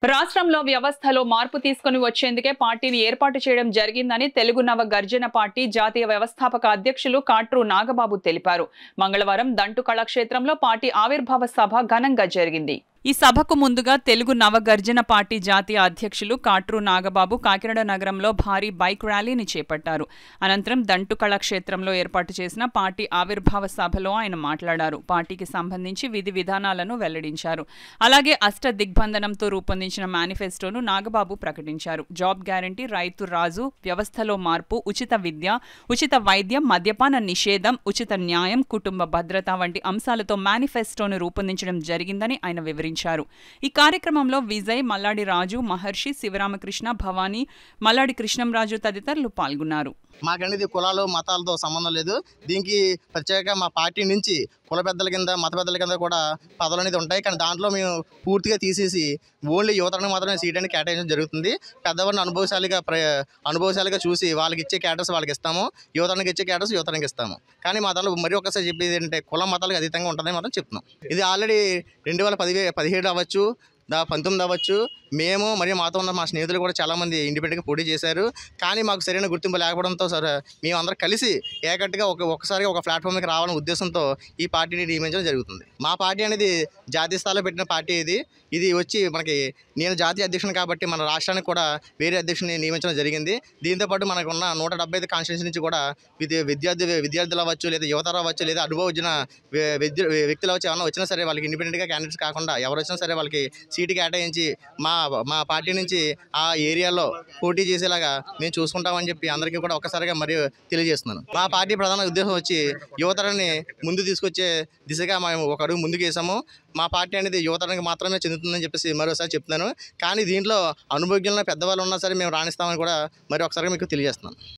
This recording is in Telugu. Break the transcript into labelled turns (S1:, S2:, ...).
S1: రాష్ట్రంలో వ్యవస్థలో మార్పు తీసుకొని వచ్చేందుకే పార్టీని ఏర్పాటు చేయడం జరిగిందని తెలుగు నవ గర్జన పార్టీ జాతీయ వ్యవస్థాపక అధ్యక్షులు కాట్రు నాగబాబు తెలిపారు. మంగళవారం దంటు కళాక్షేత్రంలో పార్టీ ఆవిర్భావ సభ ఘనంగా జరిగింది. ఈ సభకు ముందుగా తెలుగు నవగర్జన పార్టీ జాతీయ అధ్యక్షులు కాట్రు నాగబాబు కాకినాడ నగరంలో భారీ బైక్ ర్యాలీని చేపట్టారు. అనంతరం దంటు కళాక్షేత్రంలో ఏర్పాటు చేసిన పార్టీ ఆవిర్భావ సభలో ఆయన మాట్లాడారు. పార్టీకి సంబంధించి విధి విధానాలను వెల్లడించారు. అలాగే అష్ట దిగ్బంధనంతో రూపొందించిన మేనిఫెస్టోను నాగబాబు ప్రకటించారు. జాబ్ గ్యారంటీ, రైతు రాజు, వ్యవస్థలో మార్పు, ఉచిత విద్య, ఉచిత వైద్యం, మద్యపాన నిషేధం, ఉచిత న్యాయం, కుటుంబ భద్రత వంటి అంశాలతో మేనిఫెస్టోను రూపొందించడం జరిగిందని ఆయన వివరించారు. ఈ కార్యక్రమంలో విజయ్, మల్లాడి రాజు, మహర్షి, శివరామకృష్ణ, భవానీ, మల్లాడి కృష్ణంరాజు తదితరులు పాల్గొన్నారు.
S2: మాకనేది కులాలు మతాలతో సంబంధం లేదు. దీనికి ప్రత్యేక మా పార్టీ నుంచి కుల పెద్దల కింద మత పెద్దల కింద కూడా పదవులు అనేది ఉంటాయి. కానీ దాంట్లో మేము పూర్తిగా తీసేసి ఓన్లీ యువతను మాత్రమే సీట్ అని కేటాయించడం జరుగుతుంది. పెద్దవారిని అనుభవశాలిగా చూసి వాళ్ళకి ఇచ్చే క్యాటర్స్ వాళ్ళకి ఇస్తాము, యువతనికి ఇచ్చే క్యాటర్స్ యువతనికి ఇస్తాము. కానీ మా దాంట్లో మరి ఒకసారి చెప్పేది ఏంటంటే కుల మతాలకు అతీతంగా ఉంటుందని మాత్రం చెప్తున్నాం. ఇది ఆల్రెడీ 2017 అవ్వచ్చు, 19 అవ్వచ్చు, మేము మరియు మాతో ఉన్న మా స్నేహితులు కూడా చాలామంది ఇండిపెండెంట్గా పోటీ చేశారు. కానీ మాకు సరైన గుర్తింపు లేకపోవడంతో మేమందరం కలిసి ఏకట్టుగా ఒక్కసారిగా ఒక ప్లాట్ఫామ్కి రావాలనే ఉద్దేశంతో ఈ పార్టీని నియమించడం జరుగుతుంది. మా పార్టీ అనేది జాతీయ స్థాయిలో పెట్టిన పార్టీ. ఇది వచ్చి మనకి నేను జాతీయ అధ్యక్షుని కాబట్టి మన రాష్ట్రానికి కూడా వేరే అధ్యక్షుని నియమించడం జరిగింది. దీంతోపాటు మనకు ఉన్న 175 కాన్స్టిట్యూన్సీ నుంచి కూడా విద్యార్థులు అవ్వచ్చు, లేదా యువత అవ్వచ్చు, లేదా అనుభవజ్ఞ వ్యక్తులు అవ్వచ్చు, ఏమన్నా వచ్చినా సరే వాళ్ళకి ఇండిపెండెంట్గా క్యాండిడేట్స్ కాకుండా ఎవరు వచ్చినా సరే వాళ్ళకి సీటు కేటాయించి మా పార్టీ నుంచి ఆ ఏరియాలో పోటీ చేసేలాగా మేము చూసుకుంటామని చెప్పి అందరికీ కూడా ఒక్కసారిగా మరియు తెలియజేస్తున్నాను. మా పార్టీ ప్రధాన ఉద్దేశం వచ్చి యువతరాన్ని ముందు తీసుకొచ్చే దిశగా మేము ఒక అడుగు ముందుకు వేసాము. మా పార్టీ అనేది యువతరానికి మాత్రమే చెందుతుందని చెప్పేసి మరోసారి చెప్తున్నాను. కానీ దీంట్లో అనుభవజ్ఞులైన పెద్దవాళ్ళు ఉన్నా సరే మేము రాణిస్తామని కూడా మరి ఒకసారిగా మీకు తెలియజేస్తున్నాను.